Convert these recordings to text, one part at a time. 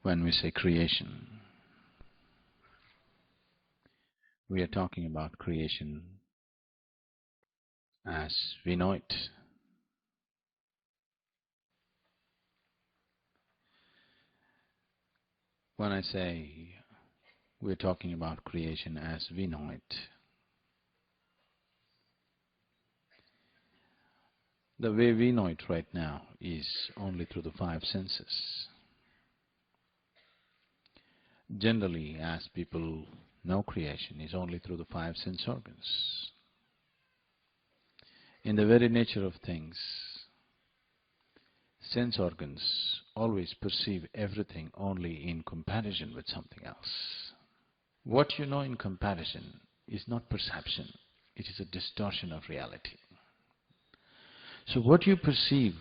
When we say creation, we are talking about creation as we know it. When I say we're talking about creation as we know it, the way we know it right now is only through the five senses. Generally, as people know creation is only through the five sense organs. In the very nature of things, sense organs always perceive everything only in comparison with something else. What you know in comparison is not perception, it is a distortion of reality. So what you perceive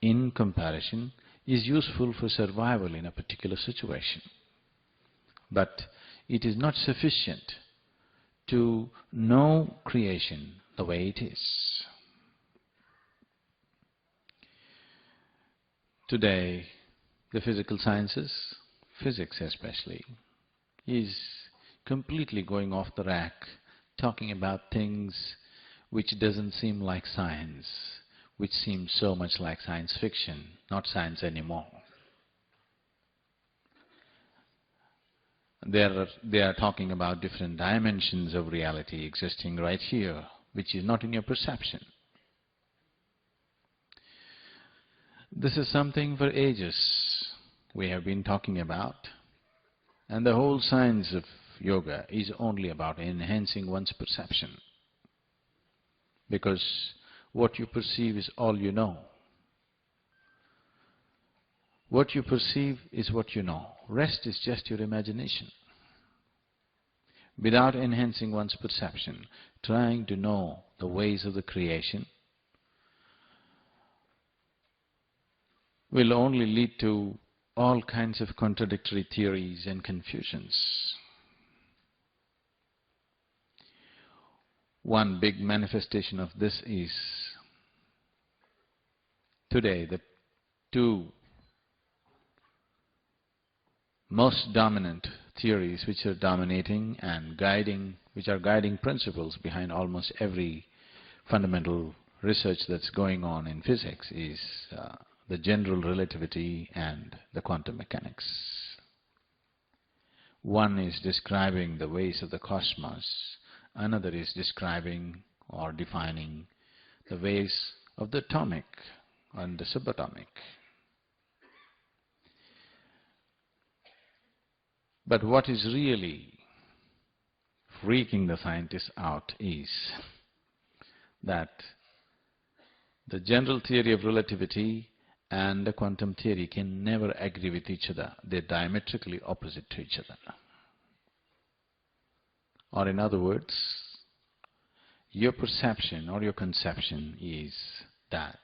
in comparison is useful for survival in a particular situation, but it is not sufficient to know creation the way it is. Today, the physical sciences, physics especially, is completely going off the rack, talking about things which doesn't seem like science, which seems so much like science fiction, not science anymore. They are talking about different dimensions of reality existing right here, which is not in your perception. This is something for ages we have been talking about, and the whole science of yoga is only about enhancing one's perception, because what you perceive is all you know. What you perceive is what you know. Rest is just your imagination. Without enhancing one's perception, trying to know the ways of the creation will only lead to all kinds of contradictory theories and confusions. One big manifestation of this is today the two most dominant theories which are dominating and guiding, which are guiding principles behind almost every fundamental research that's going on in physics is the general relativity and the quantum mechanics. One is describing the ways of the cosmos, another is describing or defining the ways of the atomic and the subatomic. But what is really freaking the scientists out is that the general theory of relativity and the quantum theory can never agree with each other. They're diametrically opposite to each other. Or in other words, your perception or your conception is that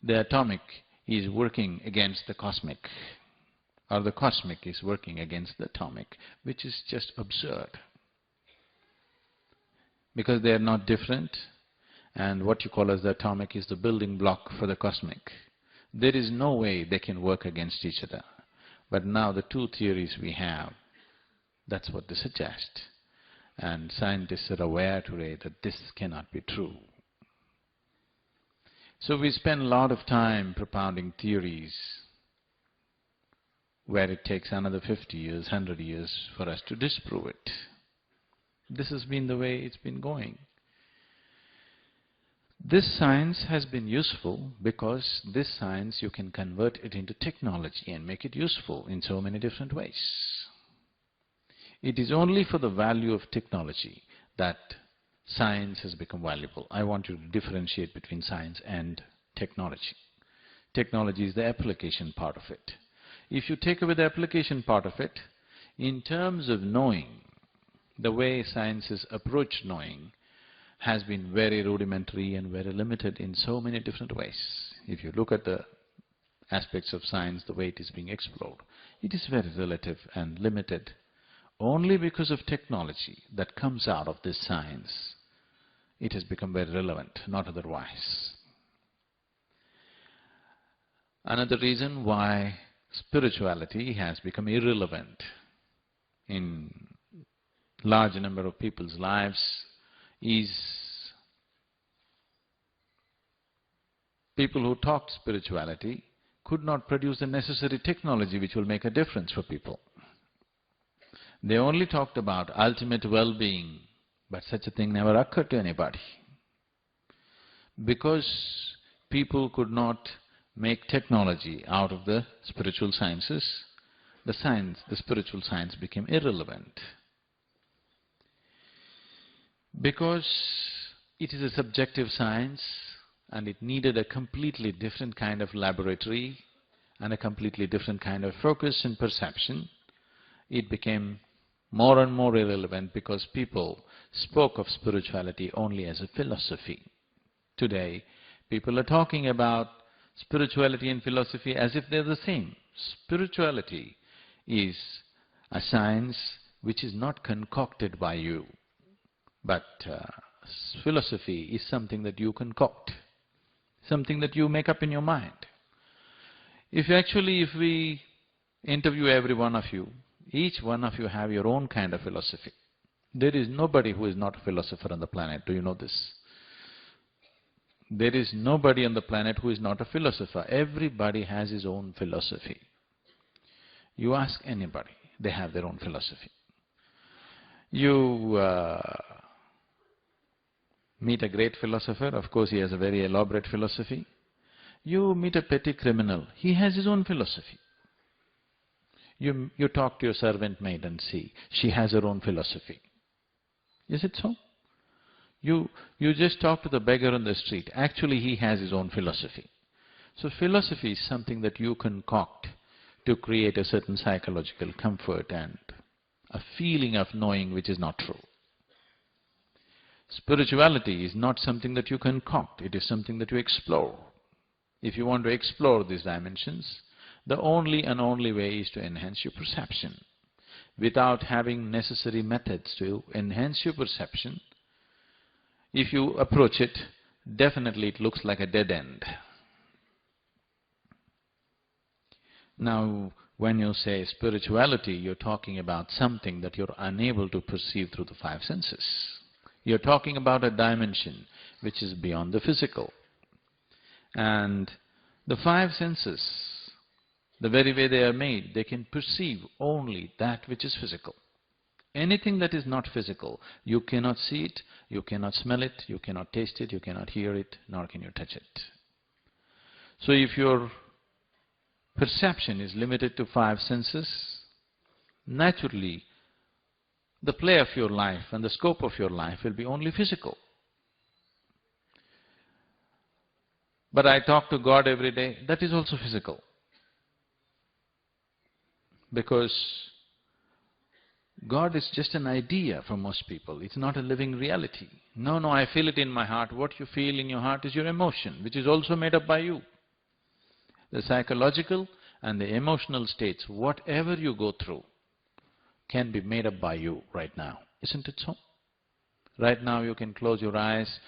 the atomic is working against the cosmic, or the cosmic is working against the atomic, which is just absurd. Because they are not different, and what you call as the atomic is the building block for the cosmic. There is no way they can work against each other. But now the two theories we have, that's what they suggest. And scientists are aware today that this cannot be true. So we spend a lot of time propounding theories where it takes another 50 years, 100 years for us to disprove it. This has been the way it's been going. This science has been useful because this science you can convert it into technology and make it useful in so many different ways. It is only for the value of technology that science has become valuable. I want you to differentiate between science and technology. Technology is the application part of it. If you take away the application part of it, in terms of knowing, the way sciences approach knowing has been very rudimentary and very limited in so many different ways. If you look at the aspects of science, the way it is being explored, it is very relative and limited. Only because of technology that comes out of this science, it has become very relevant, not otherwise. Another reason why spirituality has become irrelevant in large number of people's lives is people who talked spirituality could not produce the necessary technology which will make a difference for people. They only talked about ultimate well-being, but such a thing never occurred to anybody. Because people could not make technology out of the spiritual sciences, the spiritual science became irrelevant. Because it is a subjective science and it needed a completely different kind of laboratory and a completely different kind of focus and perception, it became more and more irrelevant because people spoke of spirituality only as a philosophy. Today, people are talking about spirituality and philosophy as if they're the same. Spirituality is a science which is not concocted by you, but philosophy is something that you concoct, something that you make up in your mind. If we interview every one of you, each one of you have your own kind of philosophy. There is nobody who is not a philosopher on the planet. Do you know this? There is nobody on the planet who is not a philosopher. Everybody has his own philosophy. You ask anybody, they have their own philosophy. You meet a great philosopher, of course he has a very elaborate philosophy. You meet a petty criminal, he has his own philosophy. You talk to your servant maid and see, she has her own philosophy. Is it so? You just talk to the beggar on the street, actually he has his own philosophy. So philosophy is something that you concoct to create a certain psychological comfort and a feeling of knowing which is not true. Spirituality is not something that you concoct, it is something that you explore. If you want to explore these dimensions, the only and only way is to enhance your perception. Without having necessary methods to enhance your perception, if you approach it, definitely it looks like a dead end. Now, when you say spirituality, you're talking about something that you're unable to perceive through the five senses. You're talking about a dimension which is beyond the physical. And the five senses, the very way they are made, they can perceive only that which is physical. Anything that is not physical, you cannot see it, you cannot smell it, you cannot taste it, you cannot hear it, nor can you touch it. So if your perception is limited to five senses, naturally the play of your life and the scope of your life will be only physical. But I talk to God every day, that is also physical. Because God is just an idea for most people, it's not a living reality. No, I feel it in my heart. What you feel in your heart is your emotion, which is also made up by you. The psychological and the emotional states, whatever you go through, can be made up by you right now. Isn't it so? Right now you can close your eyes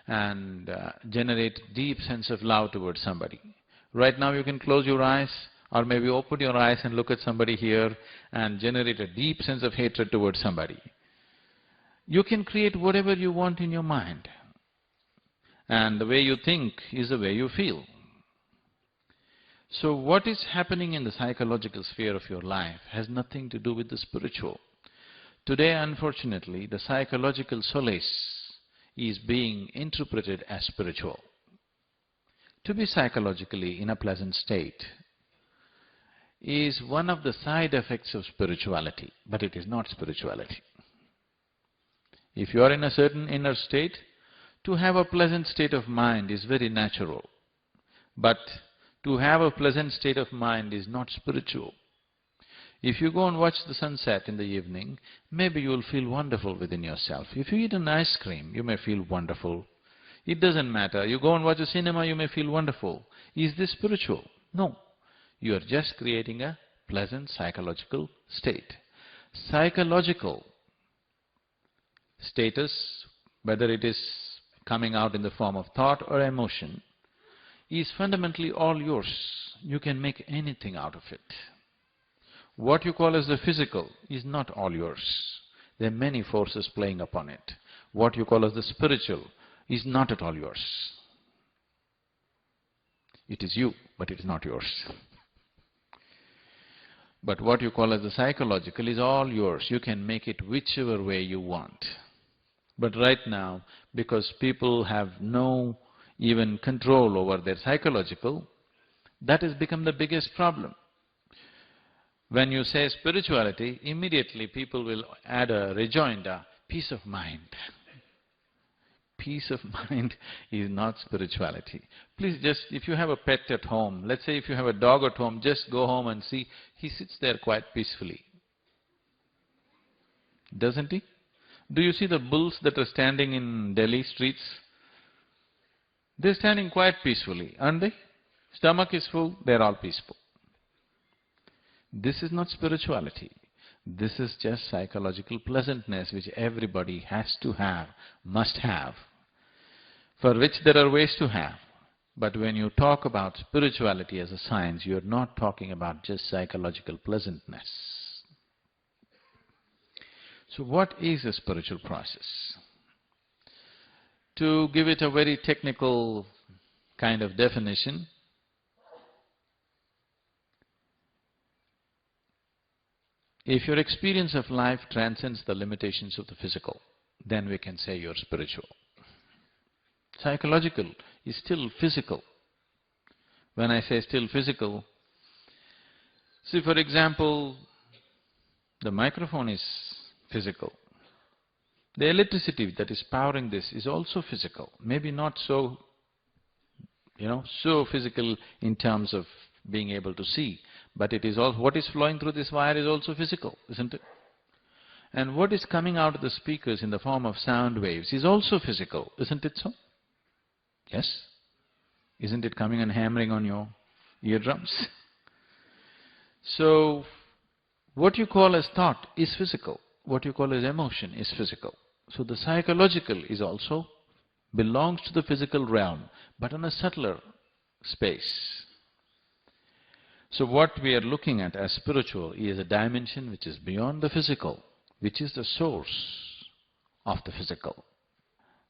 and generate deep sense of love towards somebody. Right now you can close your eyes or maybe open your eyes and look at somebody here and generate a deep sense of hatred towards somebody. You can create whatever you want in your mind. And the way you think is the way you feel. So what is happening in the psychological sphere of your life has nothing to do with the spiritual. Today, unfortunately, the psychological solace is being interpreted as spiritual. To be psychologically in a pleasant state is one of the side effects of spirituality, but it is not spirituality. If you are in a certain inner state, to have a pleasant state of mind is very natural, but to have a pleasant state of mind is not spiritual. If you go and watch the sunset in the evening, maybe you will feel wonderful within yourself. If you eat an ice cream, you may feel wonderful. It doesn't matter. You go and watch a cinema, you may feel wonderful. Is this spiritual? No. You are just creating a pleasant psychological state. Psychological status, whether it is coming out in the form of thought or emotion, is fundamentally all yours. You can make anything out of it. What you call as the physical is not all yours. There are many forces playing upon it. What you call as the spiritual is not at all yours. It is you, but it is not yours. But what you call as the psychological is all yours. You can make it whichever way you want. But right now, because people have no even control over their psychological, that has become the biggest problem. When you say spirituality, immediately people will add a rejoinder, peace of mind. Peace of mind is not spirituality. Please just, if you have a pet at home, let's say if you have a dog at home, just go home and see, he sits there quite peacefully. Doesn't he? Do you see the bulls that are standing in Delhi streets? They're standing quite peacefully, aren't they? Stomach is full, they're all peaceful. This is not spirituality. This is just psychological pleasantness which everybody has to have, must have, for which there are ways to have. But when you talk about spirituality as a science, you're not talking about just psychological pleasantness. So what is a spiritual process? To give it a very technical kind of definition, if your experience of life transcends the limitations of the physical, then we can say you're spiritual. Psychological is still physical. When I say still physical, see, for example, the microphone is physical. The electricity that is powering this is also physical. Maybe not so, so physical in terms of being able to see, but it is all, what is flowing through this wire is also physical, isn't it? And what is coming out of the speakers in the form of sound waves is also physical, isn't it so? Yes? Isn't it coming and hammering on your eardrums? So, what you call as thought is physical, what you call as emotion is physical. So the psychological is also belongs to the physical realm, but on a subtler space. So what we are looking at as spiritual is a dimension which is beyond the physical, which is the source of the physical.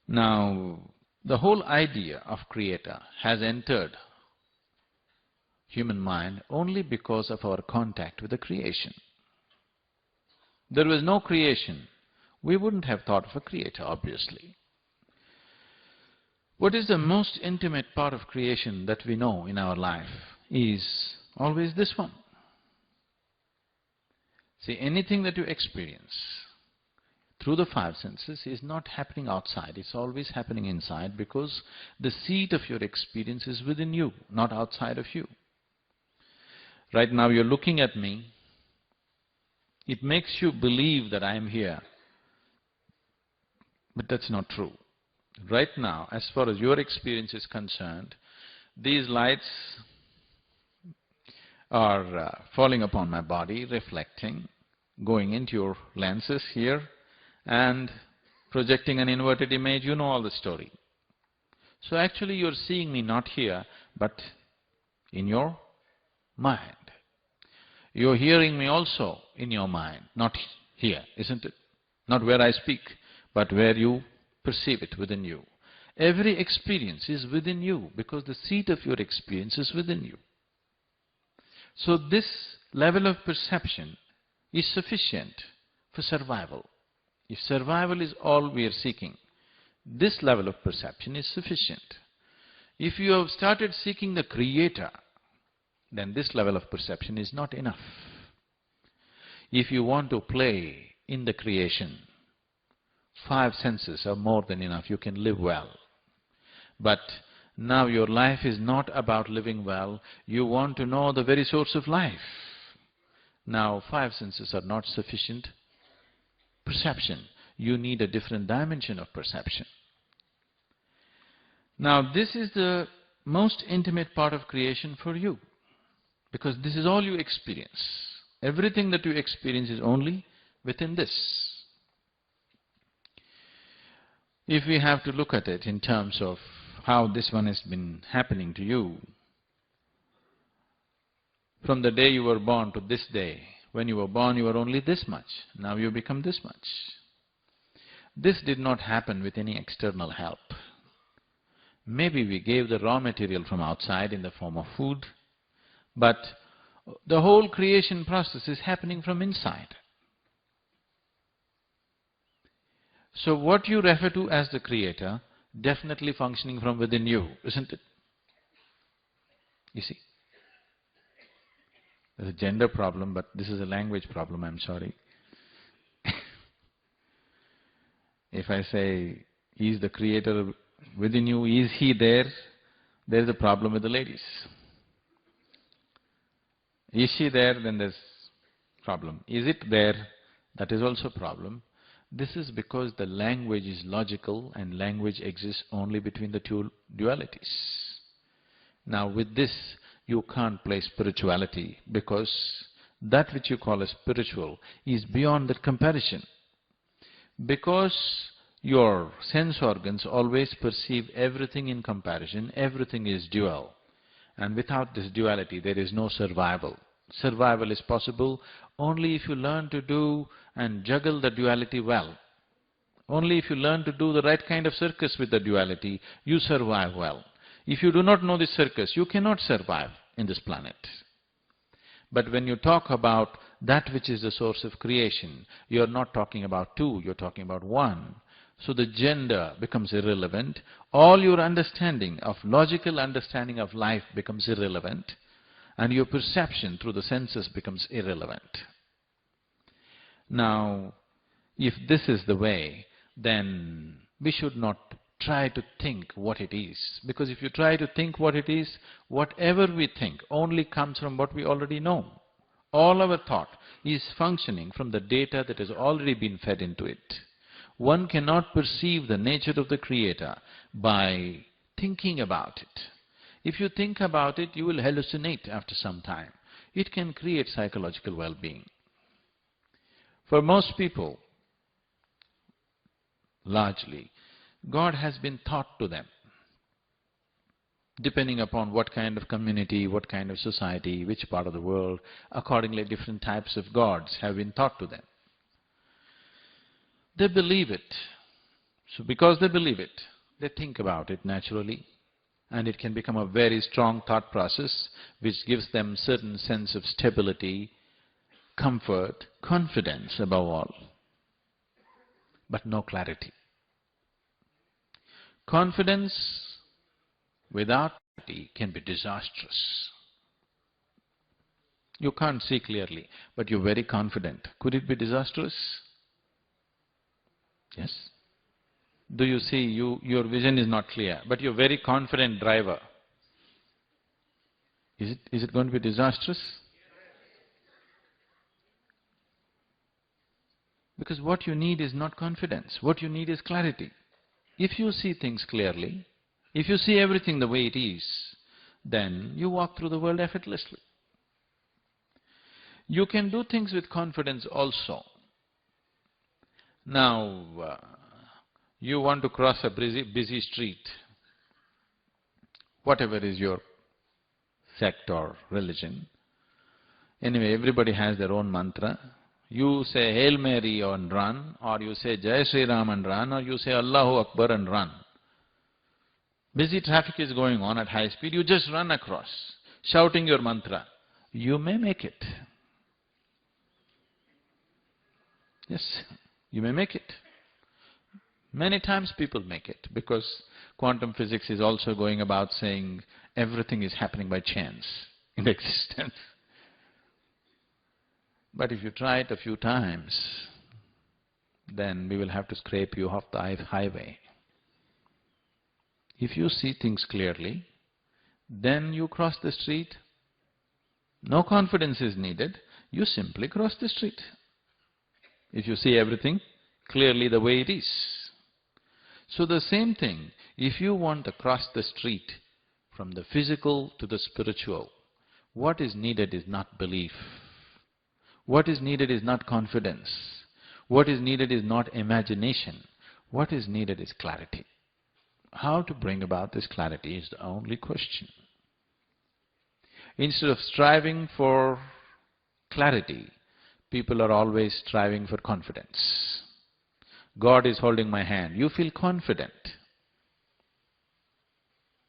Now, the whole idea of creator has entered human mind only because of our contact with the creation. There was no creation, we wouldn't have thought of a creator, obviously. What is the most intimate part of creation that we know in our life is always this one. See, anything that you experience through the five senses is not happening outside, it's always happening inside, because the seat of your experience is within you, not outside of you. Right now you're looking at me, it makes you believe that I am here, but that's not true. Right now, as far as your experience is concerned, these lights are falling upon my body, reflecting, going into your lenses here and projecting an inverted image. You know all the story. So actually you're seeing me not here, but in your mind. You're hearing me also in your mind, not here, isn't it? Not where I speak, but where you perceive it within you. Every experience is within you because the seat of your experience is within you. So this level of perception is sufficient for survival. If survival is all we are seeking, this level of perception is sufficient. If you have started seeking the creator, then this level of perception is not enough. If you want to play in the creation, five senses are more than enough, you can live well. But now your life is not about living well, you want to know the very source of life. Now five senses are not sufficient perception, you need a different dimension of perception. Now this is the most intimate part of creation for you, because this is all you experience. Everything that you experience is only within this. If we have to look at it in terms of how this one has been happening to you. From the day you were born to this day, when you were born you were only this much, now you become this much. This did not happen with any external help. Maybe we gave the raw material from outside in the form of food, but the whole creation process is happening from inside. So what you refer to as the creator, definitely functioning from within you, isn't it? You see? There's a gender problem, but this is a language problem, I'm sorry. If I say, is the creator within you, is he there? There's a problem with the ladies. Is she there? Then there's problem. Is it there? That is also a problem. This is because the language is logical and language exists only between the two dualities. Now with this, you can't place spirituality because that which you call as spiritual is beyond that comparison. Because your sense organs always perceive everything in comparison, everything is dual. And without this duality, there is no survival. Survival is possible only if you learn to do and juggle the duality well. Only if you learn to do the right kind of circus with the duality, you survive well. If you do not know this circus, you cannot survive in this planet. But when you talk about that which is the source of creation, you are not talking about two, you are talking about one. So the gender becomes irrelevant, all your understanding of, logical understanding of life becomes irrelevant, and your perception through the senses becomes irrelevant. Now, if this is the way, then we should not try to think what it is. Because if you try to think what it is, whatever we think only comes from what we already know. All our thought is functioning from the data that has already been fed into it. One cannot perceive the nature of the Creator by thinking about it. If you think about it, you will hallucinate after some time. It can create psychological well-being. For most people, largely, God has been taught to them, depending upon what kind of community, what kind of society, which part of the world, accordingly different types of gods have been taught to them. They believe it. So because they believe it, they think about it naturally, and it can become a very strong thought process which gives them certain sense of stability, comfort, confidence above all, but no clarity. Confidence without clarity can be disastrous. You can't see clearly, but you're very confident. Could it be disastrous? Yes. Do you see, your vision is not clear, but you're very confident driver. Is it going to be disastrous? Because what you need is not confidence, what you need is clarity. If you see things clearly, if you see everything the way it is, then you walk through the world effortlessly. You can do things with confidence also. Now, you want to cross a busy street, whatever is your sect or religion. Anyway, everybody has their own mantra. You say Hail Mary and run, or you say Jai Sri Ram and run, or you say Allahu Akbar and run. Busy traffic is going on at high speed, you just run across, shouting your mantra. You may make it. Yes, you may make it. Many times people make it, because quantum physics is also going about saying everything is happening by chance in existence. But if you try it a few times, then we will have to scrape you off the highway. If you see things clearly, then you cross the street. No confidence is needed, you simply cross the street. If you see everything clearly the way it is. So the same thing, if you want to cross the street from the physical to the spiritual, what is needed is not belief. What is needed is not confidence. What is needed is not imagination. What is needed is clarity. how to bring about this clarity is the only question. Instead of striving for clarity, people are always striving for confidence. God is holding my hand. You feel confident.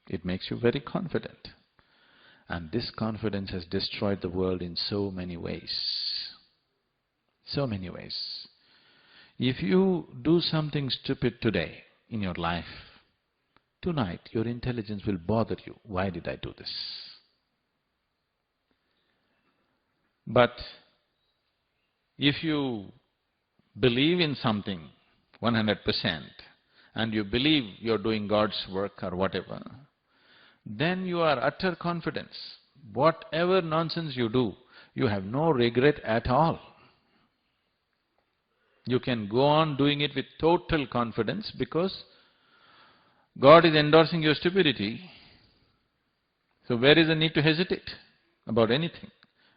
It makes you very confident. And this confidence has destroyed the world in so many ways. So many ways. If you do something stupid today in your life, tonight your intelligence will bother you. Why did I do this? But if you believe in something 100% and you believe you're doing God's work or whatever, then you are utter confidence. Whatever nonsense you do, you have no regret at all. You can go on doing it with total confidence because God is endorsing your stupidity. So where is the need to hesitate about anything?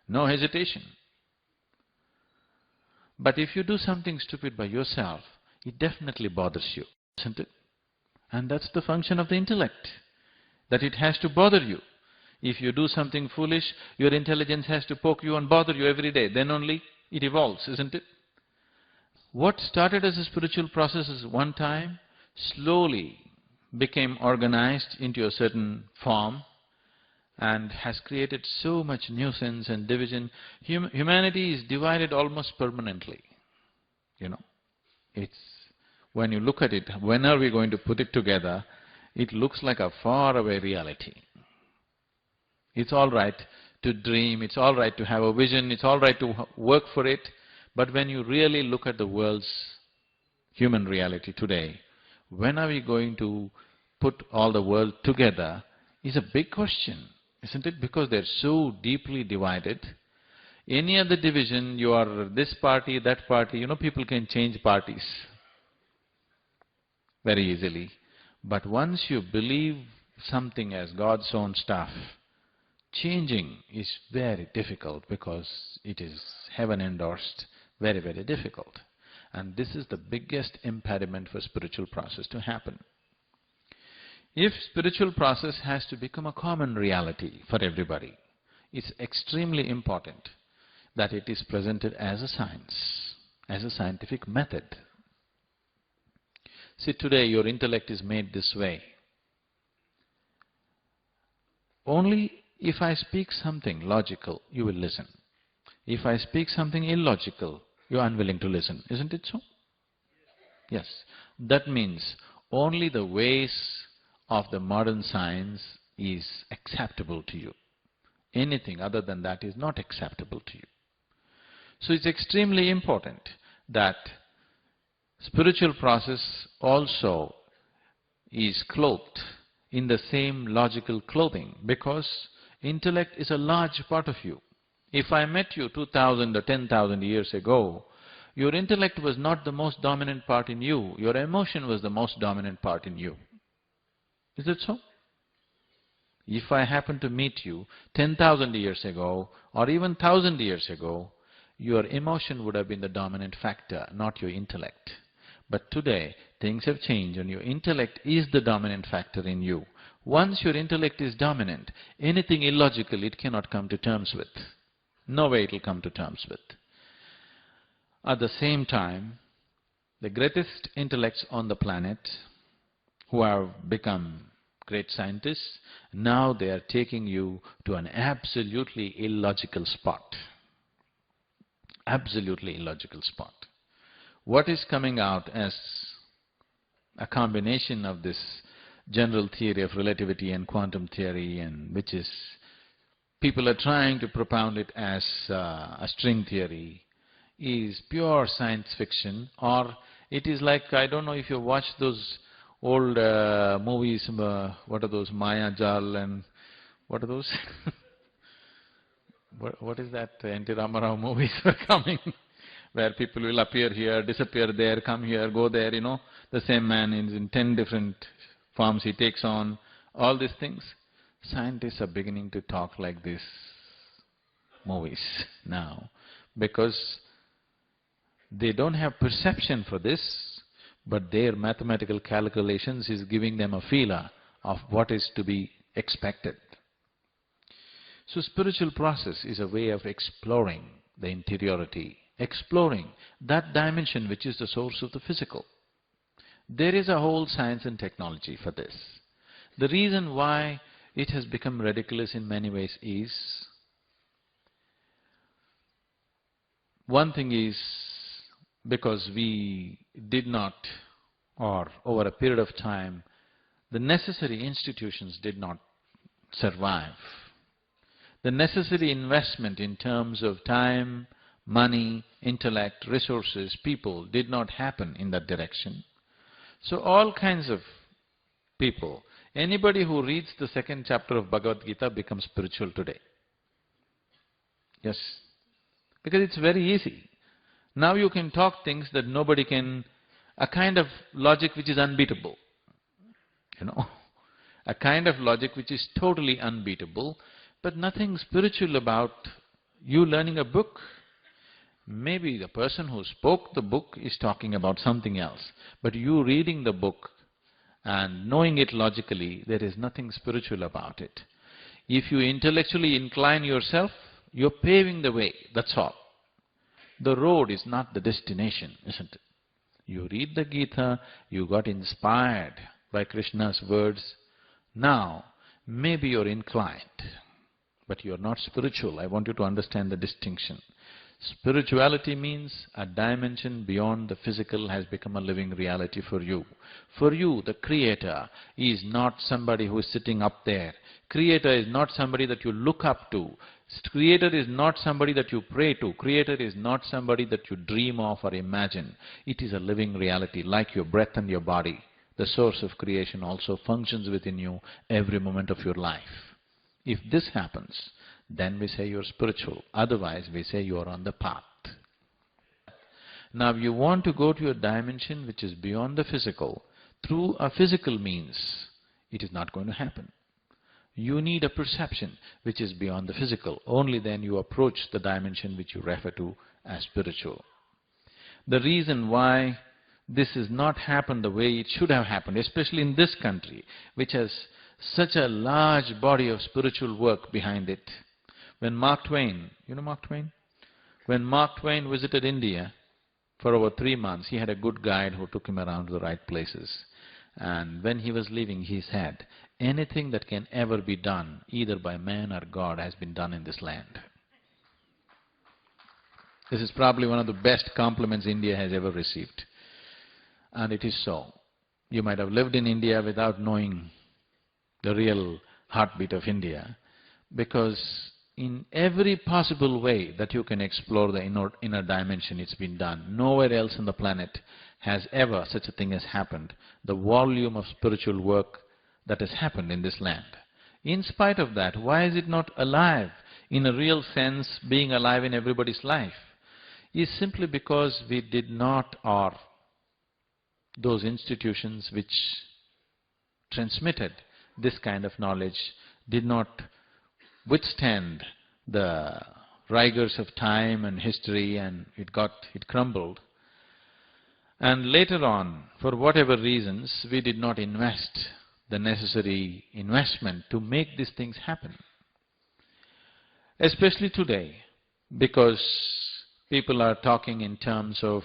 No hesitation. But if you do something stupid by yourself, it definitely bothers you, isn't it? And that's the function of the intellect, that it has to bother you. If you do something foolish, your intelligence has to poke you and bother you every day. Then only it evolves, isn't it? What started as a spiritual process is one time slowly became organized into a certain form and has created so much nuisance and division. Humanity is divided almost permanently, you know. It's… when you look at it, when are we going to put it together, it looks like a faraway reality. It's all right to dream, it's all right to have a vision, it's all right to work for it, but when you really look at the world's human reality today, when are we going to put all the world together is a big question, isn't it? Because they're so deeply divided. Any other division, you are this party, that party, you know, people can change parties very easily. But once you believe something as God's own stuff, changing is very difficult because it is heaven endorsed, very, very difficult. And this is the biggest impediment for spiritual process to happen. If spiritual process has to become a common reality for everybody, it's extremely important that it is presented as a science, as a scientific method. See, today your intellect is made this way. Only if I speak something logical, you will listen. If I speak something illogical, you are unwilling to listen. Isn't it so? Yes. That means only the ways of the modern science is acceptable to you. Anything other than that is not acceptable to you. So it's extremely important that spiritual process also is clothed in the same logical clothing, because intellect is a large part of you. If I met you 2,000 or 10,000 years ago, your intellect was not the most dominant part in you, your emotion was the most dominant part in you. Is it so? If I happen to meet you 10,000 years ago or even 1,000 years ago, your emotion would have been the dominant factor, not your intellect. But today, things have changed and your intellect is the dominant factor in you. Once your intellect is dominant, anything illogical it cannot come to terms with. No way it will come to terms with. At the same time, the greatest intellects on the planet who have become great scientists, now they are taking you to an absolutely illogical spot. Absolutely illogical spot. What is coming out as a combination of this general theory of relativity and quantum theory, and which is, people are trying to propound it as a string theory, is pure science fiction, or it is like, I don't know if you watch those old movies, what are those, Maya Jal and what are those? What is that, N.T. Ramarao movies are coming, where people will appear here, disappear there, come here, go there, you know, the same man is in 10 different forms he takes on, all these things. Scientists are beginning to talk like these movies now, because they don't have perception for this, but their mathematical calculations is giving them a feeler of what is to be expected. So spiritual process is a way of exploring the interiority, exploring that dimension which is the source of the physical. There is a whole science and technology for this. The reason why it has become ridiculous in many ways is, one thing is because we did not, or over a period of time, the necessary institutions did not survive. The necessary investment in terms of time, money, intellect, resources, people did not happen in that direction. So all kinds of people, anybody who reads the second chapter of Bhagavad Gita becomes spiritual today. Yes, because it's very easy. Now you can talk things that nobody can, a kind of logic which is unbeatable, a kind of logic which is totally unbeatable, but nothing spiritual about you learning a book. Maybe the person who spoke the book is talking about something else, but you reading the book and knowing it logically, there is nothing spiritual about it. If you intellectually incline yourself, you're paving the way, that's all. The road is not the destination, isn't it? You read the Gita, you got inspired by Krishna's words. Now, maybe you're inclined, but you're not spiritual. I want you to understand the distinction. Spirituality means a dimension beyond the physical has become a living reality for you. For you, the Creator is not somebody who is sitting up there. Creator is not somebody that you look up to. Creator is not somebody that you pray to. Creator is not somebody that you dream of or imagine. It is a living reality, like your breath and your body. The source of creation also functions within you every moment of your life. If this happens, then we say you're spiritual. Otherwise, we say you're on the path. Now, if you want to go to a dimension which is beyond the physical, through a physical means, it is not going to happen. You need a perception which is beyond the physical. Only then you approach the dimension which you refer to as spiritual. The reason why this has not happened the way it should have happened, especially in this country, which has such a large body of spiritual work behind it. When Mark Twain, you know Mark Twain? When Mark Twain visited India for over 3 months, he had a good guide who took him around to the right places. And when he was leaving, he said, anything that can ever be done, either by man or God, has been done in this land. This is probably one of the best compliments India has ever received. And it is so. You might have lived in India without knowing the real heartbeat of India, because in every possible way that you can explore the inner dimension, it's been done. Nowhere else on the planet has ever such a thing has happened. The volume of spiritual work that has happened in this land. In spite of that, why is it not alive in a real sense, being alive in everybody's life? Is simply because we did not, or those institutions which transmitted this kind of knowledge did not withstand the rigors of time and history, and it crumbled. And later on, for whatever reasons, we did not invest the necessary investment to make these things happen. Especially today, because people are talking in terms of,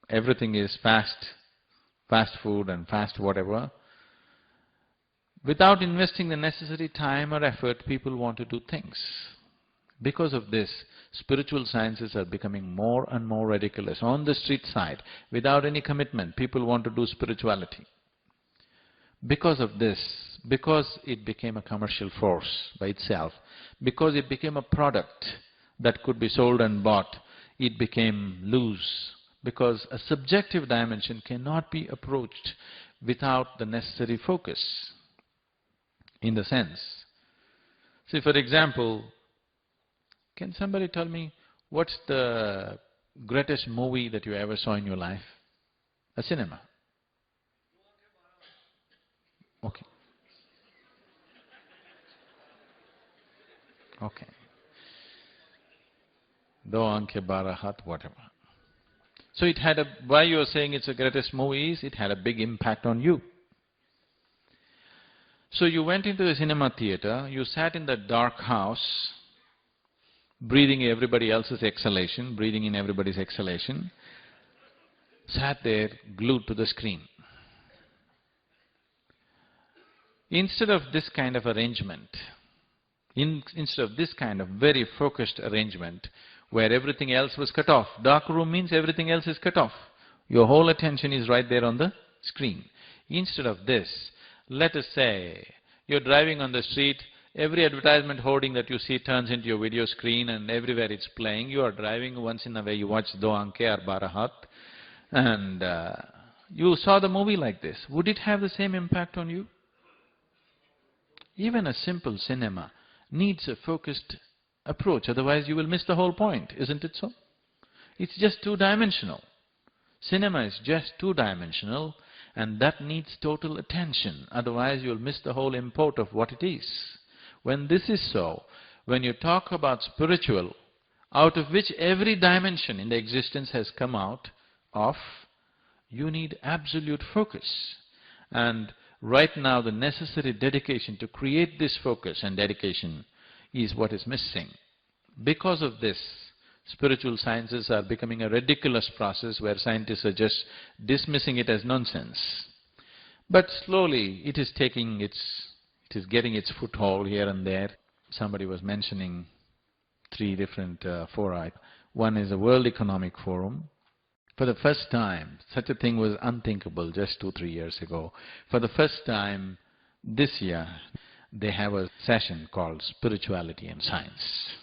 everything is fast food and fast whatever. Without investing the necessary time or effort, people want to do things. Because of this, spiritual sciences are becoming more and more ridiculous. On the street side, without any commitment, people want to do spirituality. Because of this, because it became a commercial force by itself, because it became a product that could be sold and bought, it became loose. Because a subjective dimension cannot be approached without the necessary focus. In the sense, see, for example, can somebody tell me what's the greatest movie that you ever saw in your life? A cinema. Okay. Okay. Do Anke Bara Hat, whatever. So it had why you are saying it's the greatest movie is, it had a big impact on you. So you went into the cinema theater, you sat in that dark house, breathing everybody else's exhalation, breathing in everybody's exhalation, sat there glued to the screen. Instead of this kind of arrangement, instead of this kind of very focused arrangement where everything else was cut off, dark room means everything else is cut off. Your whole attention is right there on the screen. Instead of this, let us say you're driving on the street, every advertisement hoarding that you see turns into your video screen and everywhere it's playing. You are driving, once in a way you watch Do Anke or Barahat, and you saw the movie like this. Would it have the same impact on you? Even a simple cinema needs a focused approach, otherwise you will miss the whole point, isn't it so? It's just two-dimensional. Cinema is just two-dimensional, and that needs total attention, otherwise you'll miss the whole import of what it is. When this is so, when you talk about spiritual, out of which every dimension in the existence has come out of, you need absolute focus. And right now the necessary dedication to create this focus and dedication is what is missing. Because of this, spiritual sciences are becoming a ridiculous process where scientists are just dismissing it as nonsense. But slowly it is getting its foothold here and there. Somebody was mentioning 3 different fora. One is the World Economic Forum. For the first time, such a thing was unthinkable just 2-3 years ago. For the first time this year, they have a session called Spirituality and Science.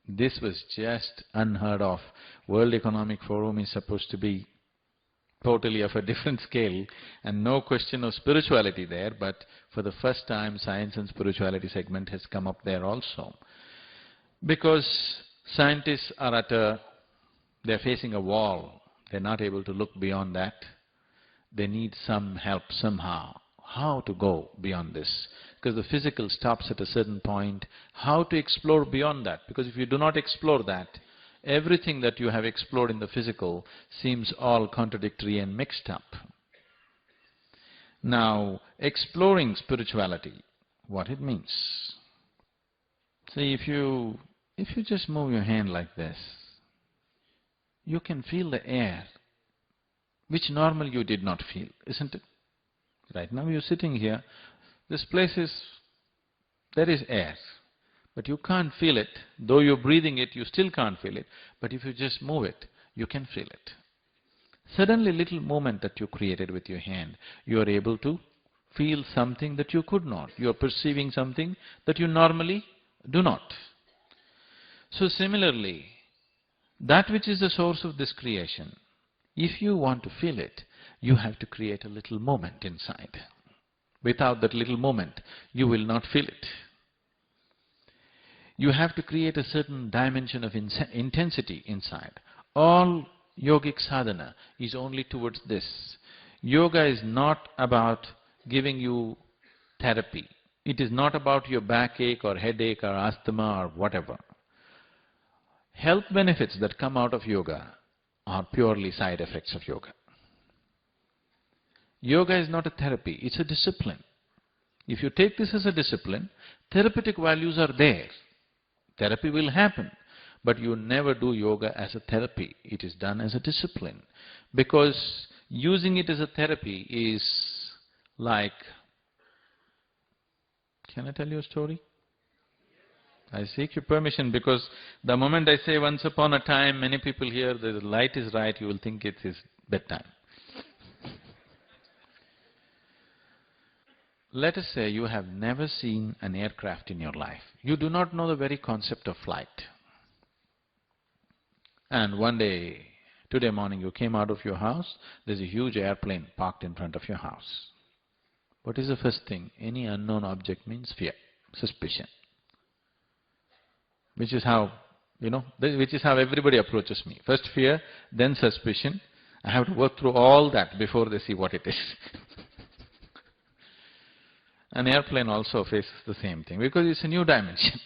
This was just unheard of. World Economic Forum is supposed to be totally of a different scale and no question of spirituality there, but for the first time science and spirituality segment has come up there also. Because scientists are they're facing a wall, they're not able to look beyond that. They need some help somehow. How to go beyond this? Because the physical stops at a certain point. How to explore beyond that? Because if you do not explore that, everything that you have explored in the physical seems all contradictory and mixed up. Now, exploring spirituality, what it means. See, if you just move your hand like this, you can feel the air, which normally you did not feel, isn't it? Right now you're sitting here, this place there is air, but you can't feel it. Though you're breathing it, you still can't feel it. But if you just move it, you can feel it. Suddenly, little movement that you created with your hand, you are able to feel something that you could not. You are perceiving something that you normally do not. So similarly, that which is the source of this creation, if you want to feel it, you have to create a little moment inside. Without that little moment, you will not feel it. You have to create a certain dimension of intensity inside. All yogic sadhana is only towards this. Yoga is not about giving you therapy. It is not about your backache or headache or asthma or whatever. Health benefits that come out of yoga are purely side effects of yoga. Yoga is not a therapy, it's a discipline. If you take this as a discipline, therapeutic values are there. Therapy will happen, but you never do yoga as a therapy. It is done as a discipline. Because using it as a therapy is like… Can I tell you a story? I seek your permission because the moment I say once upon a time, many people here, the light is right, you will think it is bedtime. Let us say you have never seen an aircraft in your life. You do not know the very concept of flight. And one day, today morning, you came out of your house, there's a huge airplane parked in front of your house. What is the first thing? Any unknown object means fear, suspicion. Which is how, which is how everybody approaches me. First fear, then suspicion. I have to work through all that before they see what it is. An airplane also faces the same thing because it's a new dimension.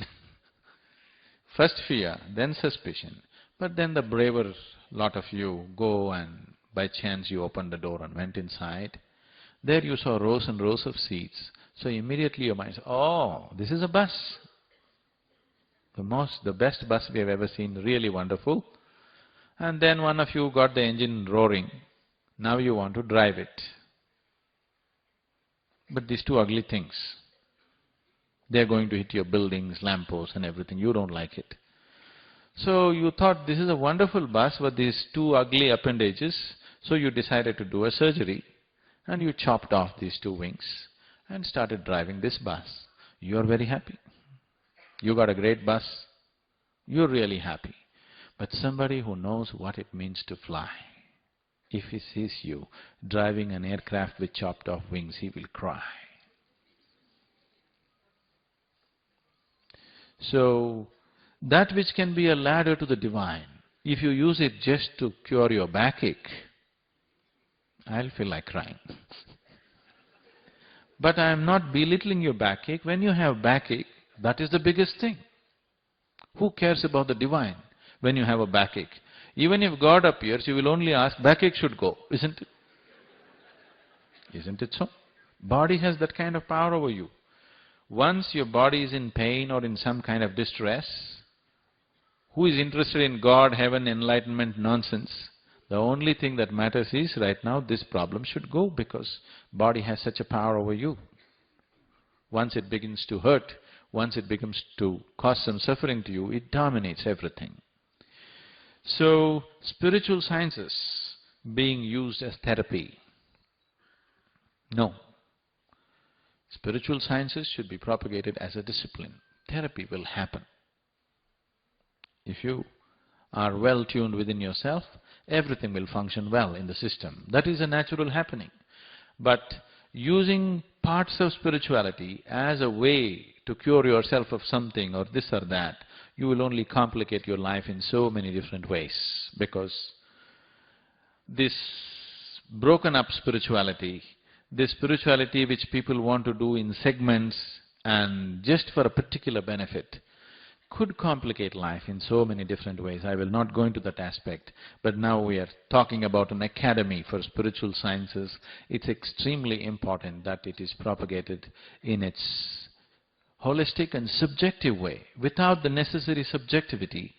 First fear, then suspicion, but then the braver lot of you go and by chance you opened the door and went inside. There you saw rows and rows of seats. So immediately your mind says, oh, this is a bus. The best bus we have ever seen, really wonderful. And then one of you got the engine roaring. Now you want to drive it. But these two ugly things, they're going to hit your buildings, lampposts and everything. You don't like it. So you thought this is a wonderful bus with these two ugly appendages. So you decided to do a surgery and you chopped off these two wings and started driving this bus. You're very happy. You got a great bus. You're really happy. But somebody who knows what it means to fly, if he sees you driving an aircraft with chopped off wings, he will cry. So, that which can be a ladder to the divine, if you use it just to cure your backache, I'll feel like crying. But I am not belittling your backache. When you have backache, that is the biggest thing. Who cares about the divine when you have a backache? Even if God appears, you will only ask, backache should go, isn't it? Isn't it so? Body has that kind of power over you. Once your body is in pain or in some kind of distress, who is interested in God, heaven, enlightenment, nonsense? The only thing that matters is, right now, this problem should go because body has such a power over you. Once it begins to hurt, once it begins to cause some suffering to you, it dominates everything. So, spiritual sciences being used as therapy, no. Spiritual sciences should be propagated as a discipline. Therapy will happen. If you are well tuned within yourself, everything will function well in the system. That is a natural happening. But using parts of spirituality as a way to cure yourself of something or this or that, you will only complicate your life in so many different ways, because this broken up spirituality, this spirituality which people want to do in segments and just for a particular benefit, could complicate life in so many different ways. I will not go into that aspect, but now we are talking about an academy for spiritual sciences. It's extremely important that it is propagated in its holistic and subjective way, without the necessary subjectivity.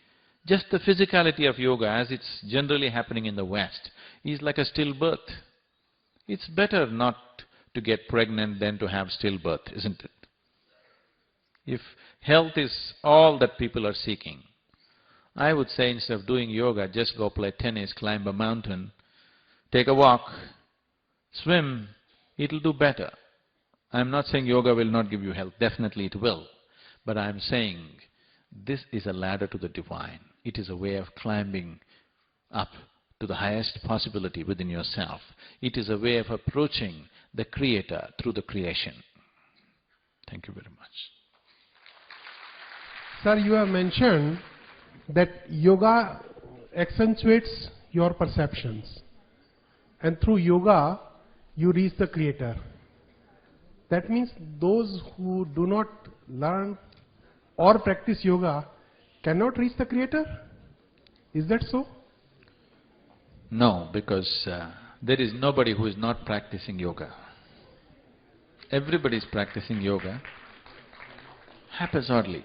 Just the physicality of yoga, as it's generally happening in the West, is like a stillbirth. It's better not to get pregnant than to have stillbirth, isn't it? If health is all that people are seeking, I would say instead of doing yoga, just go play tennis, climb a mountain, take a walk, swim, it'll do better. I'm not saying yoga will not give you health, definitely it will. But I'm saying this is a ladder to the divine. It is a way of climbing up to the highest possibility within yourself. It is a way of approaching the Creator through the creation. Thank you very much. Sir, you have mentioned that yoga accentuates your perceptions, and through yoga you reach the Creator. That means those who do not learn or practice yoga cannot reach the Creator? Is that so? No, because there is nobody who is not practicing yoga. Everybody is practicing yoga haphazardly.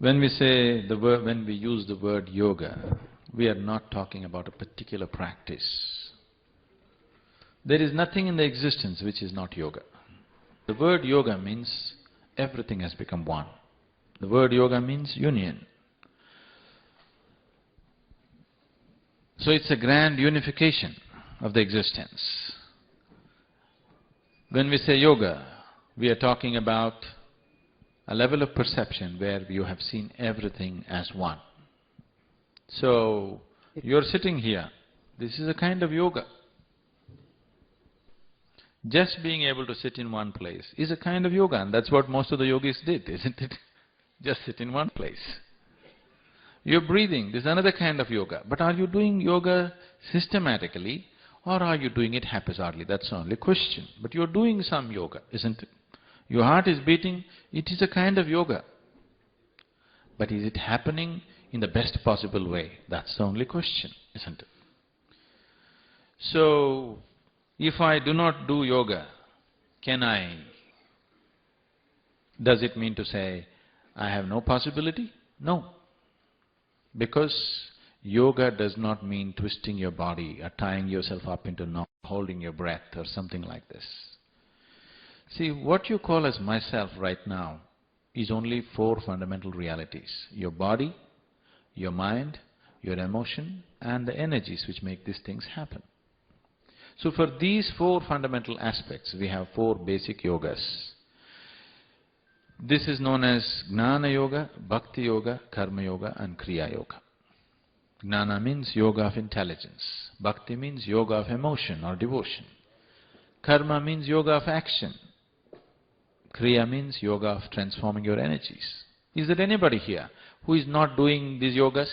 When we say the word, when we use the word yoga, we are not talking about a particular practice. There is nothing in the existence which is not yoga. The word yoga means everything has become one. The word yoga means union. So it's a grand unification of the existence. When we say yoga, we are talking about a level of perception where you have seen everything as one. So, you're sitting here, this is a kind of yoga. Just being able to sit in one place is a kind of yoga, and that's what most of the yogis did, isn't it? Just sit in one place. You're breathing, this is another kind of yoga. But are you doing yoga systematically, or are you doing it haphazardly? That's the only question. But you're doing some yoga, isn't it? Your heart is beating, it is a kind of yoga. But is it happening in the best possible way? That's the only question, isn't it? So, if I do not do yoga, does it mean to say I have no possibility? No. Because yoga does not mean twisting your body or tying yourself up into knot, holding your breath or something like this. See, what you call as myself right now is only 4 fundamental realities: your body, your mind, your emotion, and the energies which make these things happen. So for these 4 fundamental aspects, we have 4 basic yogas. This is known as Jnana Yoga, Bhakti Yoga, Karma Yoga and Kriya Yoga. Jnana means yoga of intelligence. Bhakti means yoga of emotion or devotion. Karma means yoga of action. Kriya means yoga of transforming your energies. Is there anybody here who is not doing these yogas?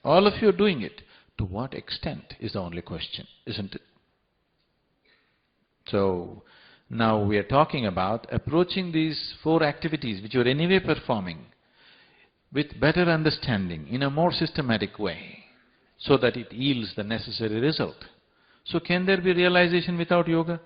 All of you are doing it. To what extent is the only question, isn't it? So, now we are talking about approaching these 4 activities which you are anyway performing with better understanding, in a more systematic way, so that it yields the necessary result. So can there be realization without yoga?